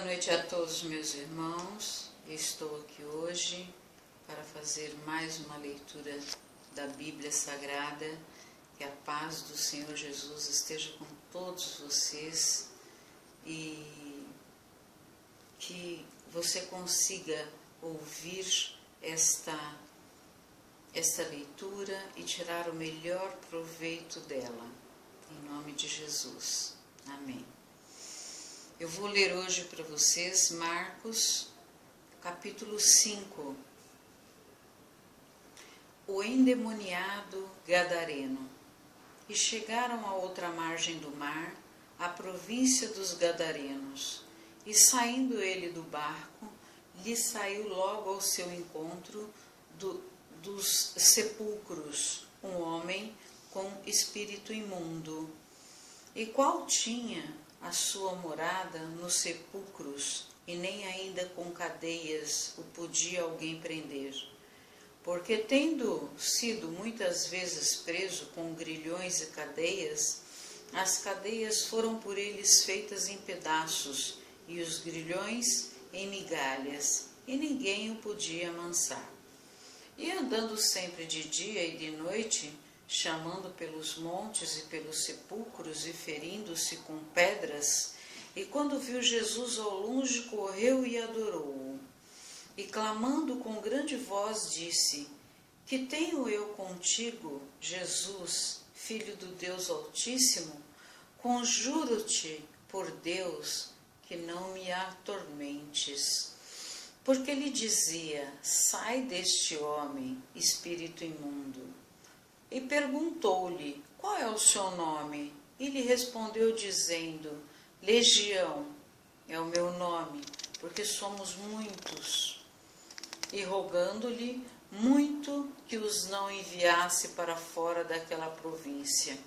Boa noite a todos, meus irmãos. Estou aqui hoje para fazer mais uma leitura da Bíblia Sagrada. Que a paz do Senhor Jesus esteja com todos vocês e que você consiga ouvir esta leitura e tirar o melhor proveito dela. Em nome de Jesus. Amém. Eu vou ler hoje para vocês Marcos, capítulo 5. O endemoniado gadareno. E chegaram à outra margem do mar, à província dos Gadarenos. E saindo ele do barco, lhe saiu logo ao seu encontro dos sepulcros um homem com espírito imundo, e qual tinha a sua morada nos sepulcros, e nem ainda com cadeias o podia alguém prender. Porque tendo sido muitas vezes preso com grilhões e cadeias, as cadeias foram por eles feitas em pedaços, e os grilhões em migalhas, e ninguém o podia amansar. E andando sempre de dia e de noite, chamando pelos montes e pelos sepulcros e ferindo-se com pedras, e quando viu Jesus ao longe, correu e adorou-o. E clamando com grande voz, disse: Que tenho eu contigo, Jesus, Filho do Deus Altíssimo? Conjuro-te por Deus que não me atormentes. Porque lhe dizia: Sai deste homem, espírito imundo. E perguntou-lhe: Qual é o seu nome? E lhe respondeu dizendo: Legião é o meu nome, porque somos muitos. E rogando-lhe muito que os não enviasse para fora daquela província.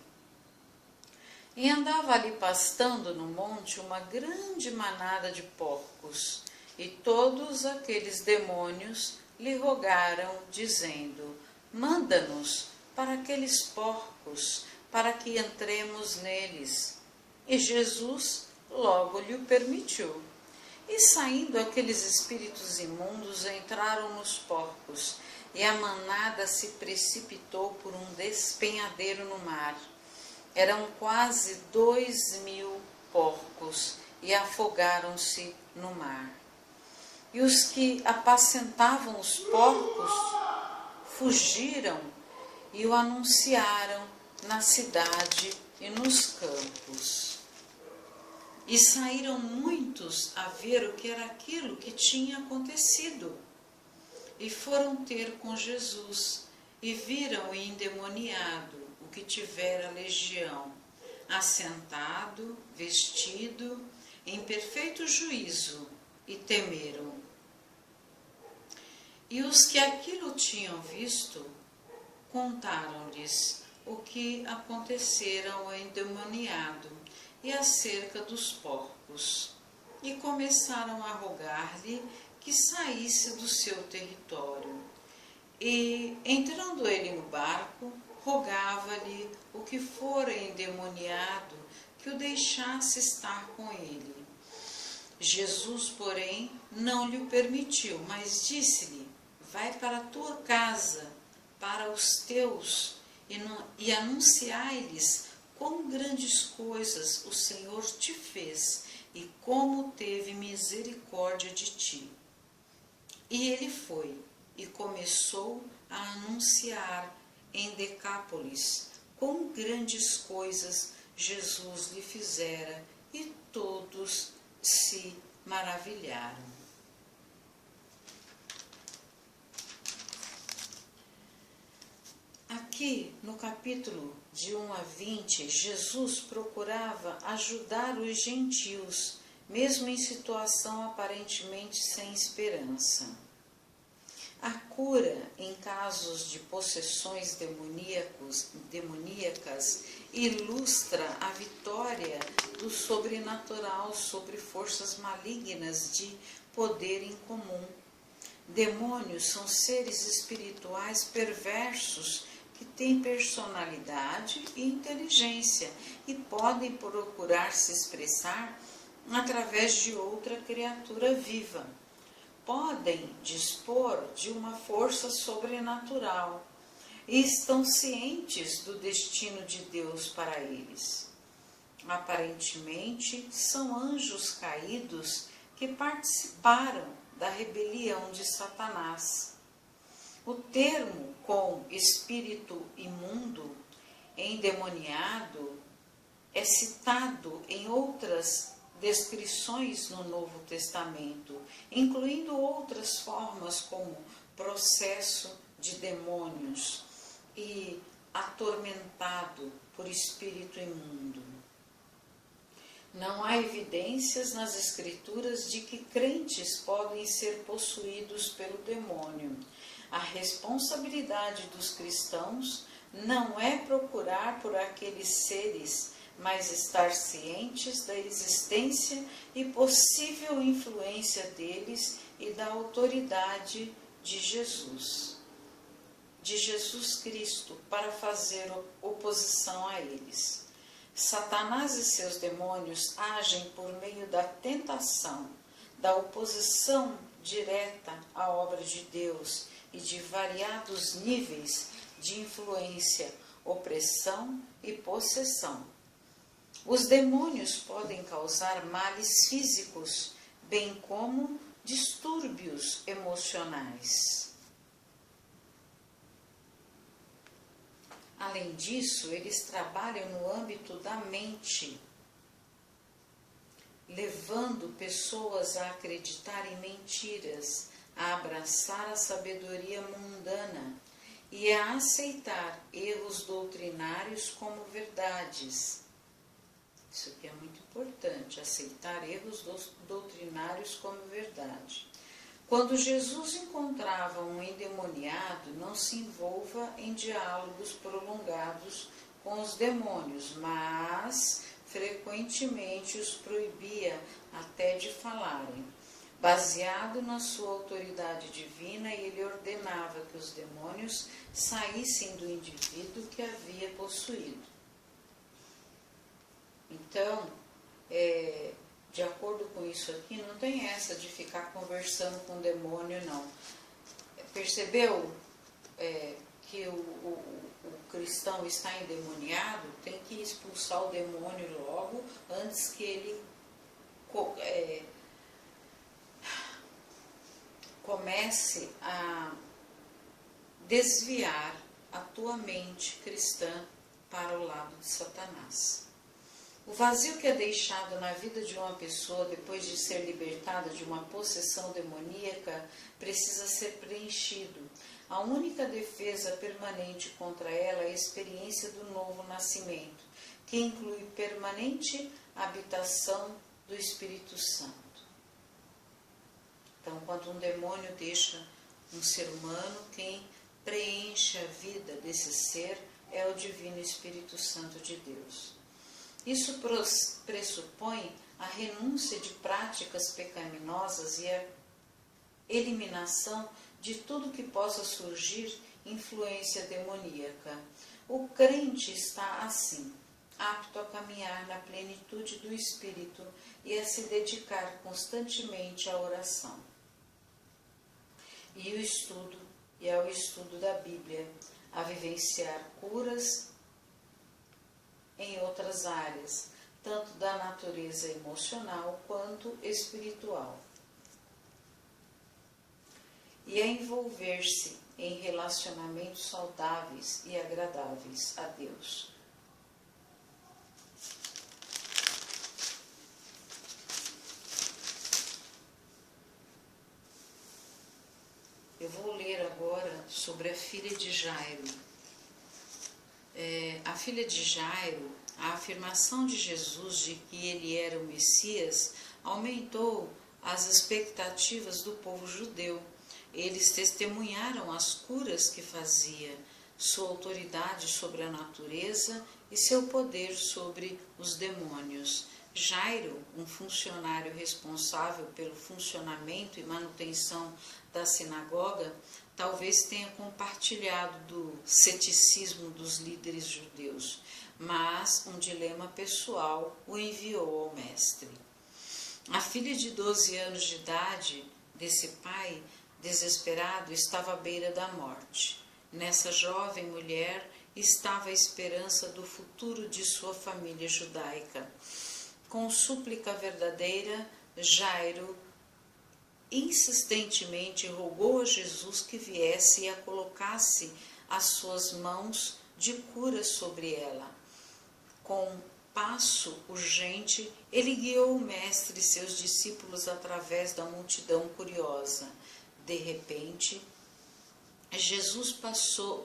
E andava ali pastando no monte uma grande manada de porcos, e todos aqueles demônios lhe rogaram, dizendo: Manda-nos para aqueles porcos, para que entremos neles. E Jesus logo lhe o permitiu. E saindo aqueles espíritos imundos, entraram nos porcos, e a manada se precipitou por um despenhadeiro no mar. Eram quase 2.000 porcos, e afogaram-se no mar. E os que apacentavam os porcos fugiram e o anunciaram na cidade e nos campos. E saíram muitos a ver o que era aquilo que tinha acontecido. E foram ter com Jesus, e viram o endemoniado, o que tivera legião, assentado, vestido, em perfeito juízo, e temeram. E os que aquilo tinham visto, contaram-lhes o que acontecera ao endemoniado e acerca dos porcos, e começaram a rogar-lhe que saísse do seu território. E, entrando ele no barco, rogava-lhe o que fora endemoniado que o deixasse estar com ele. Jesus, porém, não lhe o permitiu, mas disse-lhe: Vai para a tua casa, para os teus, e anunciai-lhes quão grandes coisas o Senhor te fez e como teve misericórdia de ti. E ele foi e começou a anunciar em Decápolis quão grandes coisas Jesus lhe fizera, e todos se maravilharam. Aqui, no capítulo de 1 a 20, Jesus procurava ajudar os gentios, mesmo em situação aparentemente sem esperança. A cura em casos de possessões demoníacas ilustra a vitória do sobrenatural sobre forças malignas de poder incomum. Demônios são seres espirituais perversos que têm personalidade e inteligência e podem procurar se expressar através de outra criatura viva. Podem dispor de uma força sobrenatural e estão cientes do destino de Deus para eles. Aparentemente, são anjos caídos que participaram da rebelião de Satanás. O termo com espírito imundo, endemoniado, é citado em outras descrições no Novo Testamento, incluindo outras formas como processo de demônios e atormentado por espírito imundo. Não há evidências nas Escrituras de que crentes podem ser possuídos pelo demônio. A responsabilidade dos cristãos não é procurar por aqueles seres, mas estar cientes da existência e possível influência deles e da autoridade de Jesus Cristo, para fazer oposição a eles. Satanás e seus demônios agem por meio da tentação, da oposição direta à obra de Deus e de variados níveis de influência, opressão e possessão. Os demônios podem causar males físicos, bem como distúrbios emocionais. Além disso, eles trabalham no âmbito da mente, levando pessoas a acreditar em mentiras, a abraçar a sabedoria mundana e a aceitar erros doutrinários como verdades. Isso aqui é muito importante, aceitar erros doutrinários como verdade. Quando Jesus encontrava um endemoniado, não se envolva em diálogos prolongados com os demônios, mas frequentemente os proibia até de falarem. Baseado na sua autoridade divina, ele ordenava que os demônios saíssem do indivíduo que havia possuído. Então, de acordo com isso aqui, não tem essa de ficar conversando com o demônio, não. Percebeu que o cristão está endemoniado? Tem que expulsar o demônio logo, antes que ele comece a desviar a tua mente cristã para o lado de Satanás. O vazio que é deixado na vida de uma pessoa depois de ser libertada de uma possessão demoníaca precisa ser preenchido. A única defesa permanente contra ela é a experiência do novo nascimento, que inclui permanente habitação do Espírito Santo. Então, quando um demônio deixa um ser humano, quem preenche a vida desse ser é o Divino Espírito Santo de Deus. Isso pressupõe a renúncia de práticas pecaminosas e a eliminação de tudo que possa surgir influência demoníaca. O crente está assim, apto a caminhar na plenitude do Espírito e a se dedicar constantemente à oração e ao estudo da Bíblia, a vivenciar curas em outras áreas, tanto da natureza emocional quanto espiritual, e a envolver-se em relacionamentos saudáveis e agradáveis a Deus. Eu vou ler agora sobre a filha de Jairo. A filha de Jairo, a afirmação de Jesus de que ele era o Messias aumentou as expectativas do povo judeu. Eles testemunharam as curas que fazia, sua autoridade sobre a natureza e seu poder sobre os demônios. Jairo, um funcionário responsável pelo funcionamento e manutenção da sinagoga, talvez tenha compartilhado do ceticismo dos líderes judeus, mas um dilema pessoal o enviou ao mestre. filha de 12 anos de idade desse pai desesperado estava à beira da morte. Nessa jovem mulher estava a esperança do futuro de sua família judaica. Com súplica verdadeira, Jairo insistentemente rogou a Jesus que viesse e a colocasse as suas mãos de cura sobre ela. Com passo urgente, ele guiou o mestre e seus discípulos através da multidão curiosa. De repente, Jesus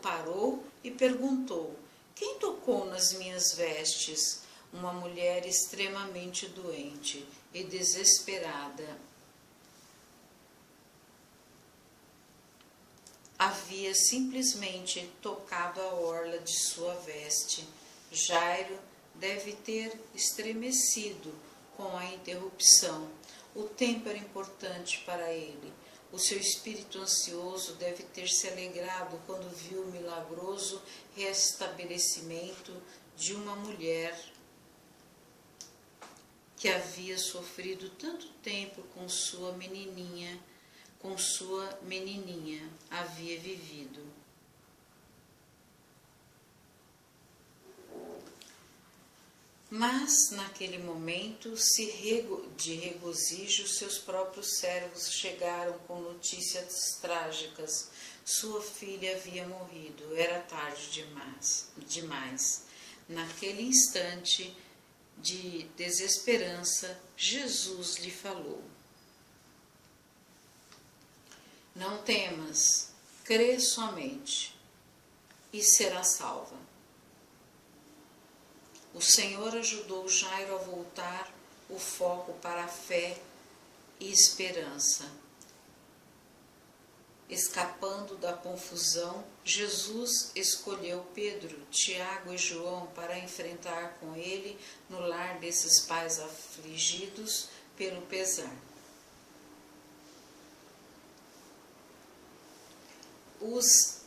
parou e perguntou: quem tocou nas minhas vestes? Uma mulher extremamente doente e desesperada havia simplesmente tocado a orla de sua veste. Jairo deve ter estremecido com a interrupção. O tempo era importante para ele. O seu espírito ansioso deve ter se alegrado quando viu o milagroso restabelecimento de uma mulher que havia sofrido tanto tempo com sua menininha havia vivido. Mas, naquele momento de regozijo, seus próprios servos chegaram com notícias trágicas. Sua filha havia morrido, era tarde demais. Naquele instante de desesperança, Jesus lhe falou: não temas, crê somente e será salva. O Senhor ajudou Jairo a voltar o foco para a fé e esperança. Escapando da confusão, Jesus escolheu Pedro, Tiago e João para enfrentar com ele no lar desses pais afligidos pelo pesar. Os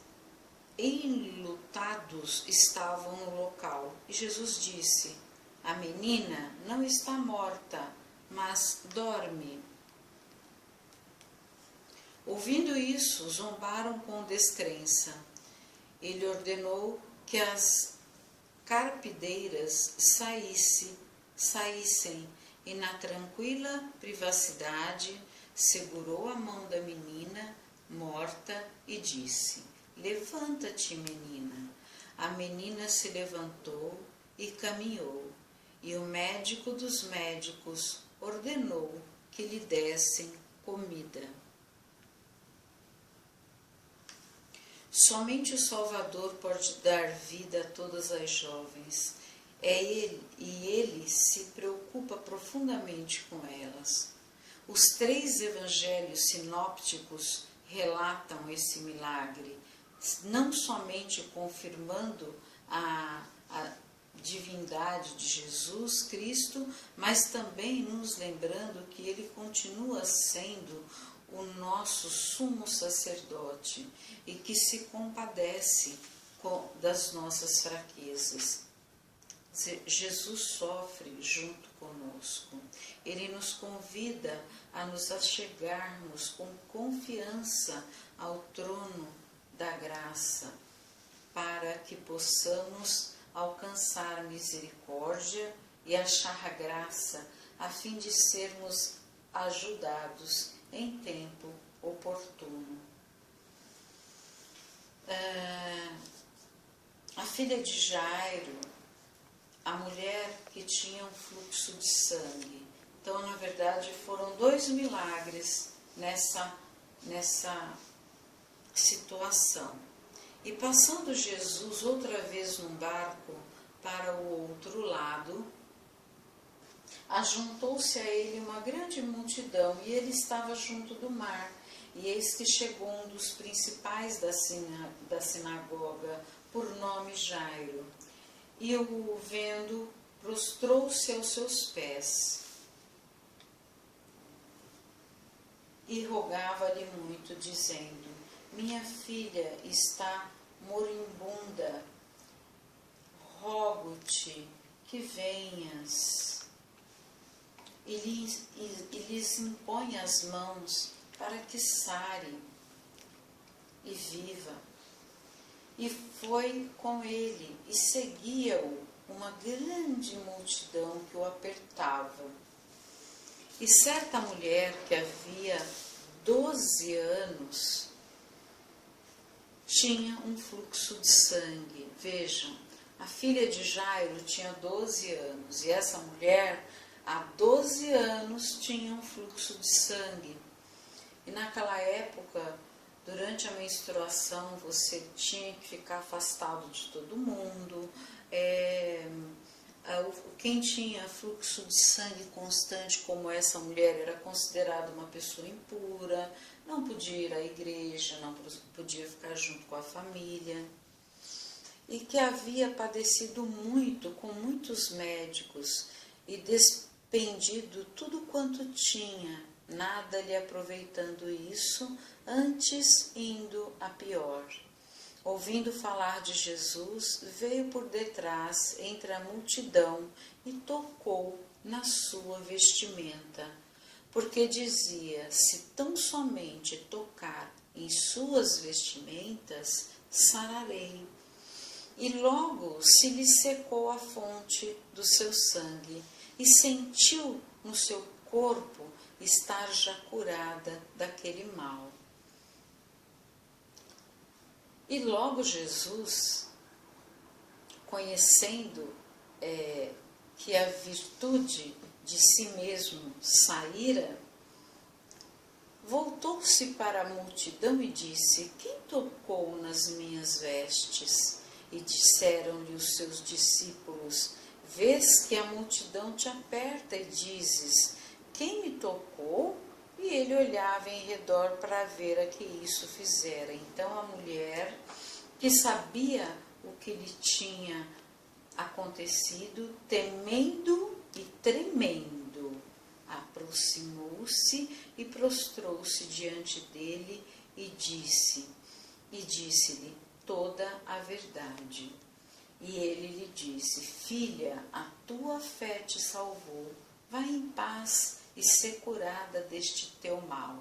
enlutados estavam no local e Jesus disse: a menina não está morta, mas dorme. Ouvindo isso, zombaram com descrença. Ele ordenou que as carpideiras saíssem e, na tranquila privacidade, segurou a mão da menina morta e disse: levanta-te, menina. A menina se levantou e caminhou, e o médico dos médicos ordenou que lhe dessem comida. Somente o Salvador pode dar vida a todas as jovens. Ele se preocupa profundamente com elas. Os 3 evangelhos sinópticos relatam esse milagre, não somente confirmando a divindade de Jesus Cristo, mas também nos lembrando que ele continua sendo o nosso sumo sacerdote e que se compadece das nossas fraquezas. Jesus sofre junto conosco. Ele nos convida a nos achegarmos com confiança ao trono da graça, para que possamos alcançar misericórdia e achar a graça, a fim de sermos ajudados em tempo oportuno. A filha de Jairo, a mulher que tinha um fluxo de sangue. Então, na verdade, foram 2 milagres nessa situação. E passando Jesus outra vez num barco para o outro lado, ajuntou-se a ele uma grande multidão, e ele estava junto do mar. E eis que chegou um dos principais da sinagoga, por nome Jairo, e o vendo, prostrou-se aos seus pés e rogava-lhe muito, dizendo: minha filha está moribunda, rogo-te que venhas e lhes impõe as mãos para que sare e viva. E foi com ele, e seguia-o uma grande multidão que o apertava. E certa mulher que havia 12 anos tinha um fluxo de sangue. Vejam, a filha de Jairo tinha 12 anos, e essa mulher, há 12 anos, tinha um fluxo de sangue. E naquela época, durante a menstruação, você tinha que ficar afastado de todo mundo. Quem tinha fluxo de sangue constante, como essa mulher, era considerado uma pessoa impura, não podia ir à igreja, não podia ficar junto com a família. E que havia padecido muito, com muitos médicos, e despendido tudo quanto tinha, nada lhe aproveitando isso, antes indo a pior. Ouvindo falar de Jesus, veio por detrás, entre a multidão, e tocou na sua vestimenta, porque dizia: se tão somente tocar em suas vestimentas, sararei. E logo se lhe secou a fonte do seu sangue, e sentiu no seu corpo estar já curada daquele mal. E logo Jesus, conhecendo que a virtude de si mesmo saíra, voltou-se para a multidão e disse: quem tocou nas minhas vestes? E disseram-lhe os seus discípulos: vês que a multidão te aperta e dizes: quem me tocou? E ele olhava em redor para ver a que isso fizera. Então a mulher, que sabia o que lhe tinha acontecido, temendo e tremendo, aproximou-se e prostrou-se diante dele e disse-lhe toda a verdade. E ele lhe disse: filha, a tua fé te salvou, vai em paz e ser curada deste teu mal.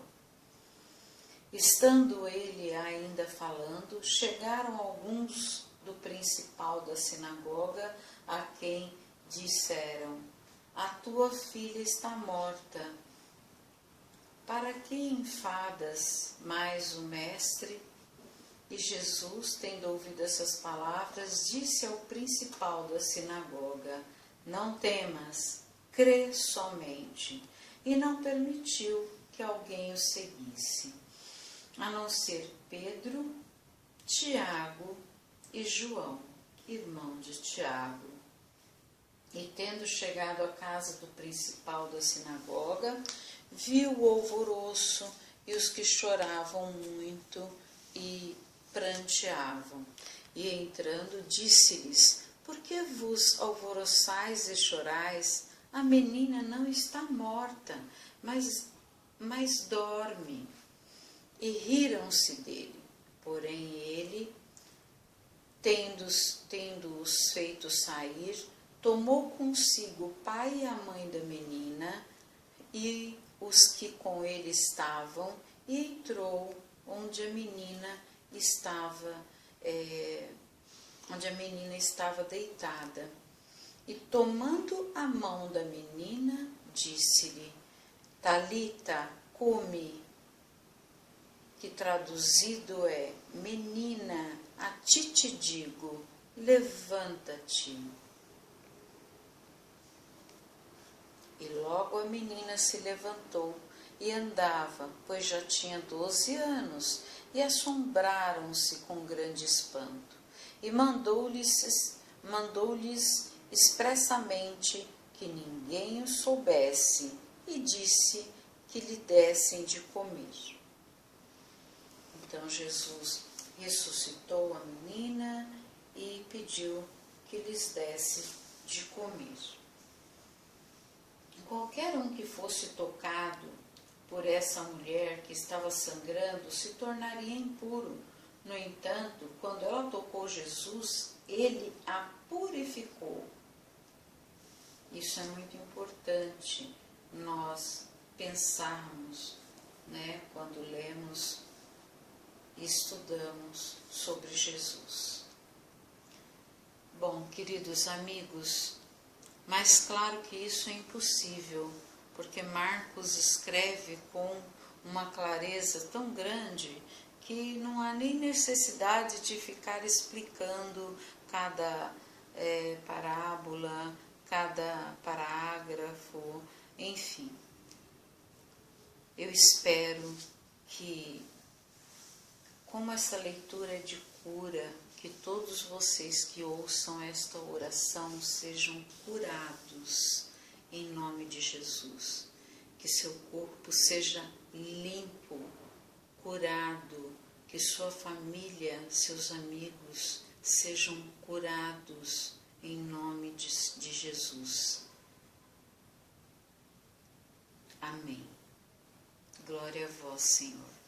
Estando ele ainda falando, chegaram alguns do principal da sinagoga, a quem disseram: a tua filha está morta. Para que enfadas mais o mestre? E Jesus, tendo ouvido essas palavras, disse ao principal da sinagoga: não temas, crê somente. E não permitiu que alguém o seguisse, a não ser Pedro, Tiago e João, irmão de Tiago. E tendo chegado à casa do principal da sinagoga, viu o alvoroço e os que choravam muito e pranteavam. E entrando, disse-lhes: por que vos alvoroçais e chorais? A menina não está morta, mas dorme. E riram-se dele. Porém ele, tendo-os feito sair, tomou consigo o pai e a mãe da menina e os que com ele estavam, e entrou onde a menina estava deitada. E tomando a mão da menina, disse-lhe: Talita cumi, que traduzido é: menina, a ti te digo, levanta-te. E logo a menina se levantou e andava, pois já tinha 12 anos, e assombraram-se com grande espanto. E mandou-lhes expressamente que ninguém o soubesse, e disse que lhe dessem de comer. Então Jesus ressuscitou a menina e pediu que lhes desse de comer. Qualquer um que fosse tocado por essa mulher que estava sangrando se tornaria impuro. No entanto, quando ela tocou Jesus, ele a purificou. Isso é muito importante. nós pensarmos, né, quando lemos e estudamos sobre Jesus. Bom, queridos amigos, mas claro que isso é impossível, porque Marcos escreve com uma clareza tão grande que não há nem necessidade de ficar explicando cada parábola, cada parágrafo, enfim. Eu espero que, como essa leitura é de cura, que todos vocês que ouçam esta oração sejam curados em nome de Jesus. Que seu corpo seja limpo, curado, que sua família, seus amigos sejam curados em nome de Jesus. Amém. Glória a vós, Senhor.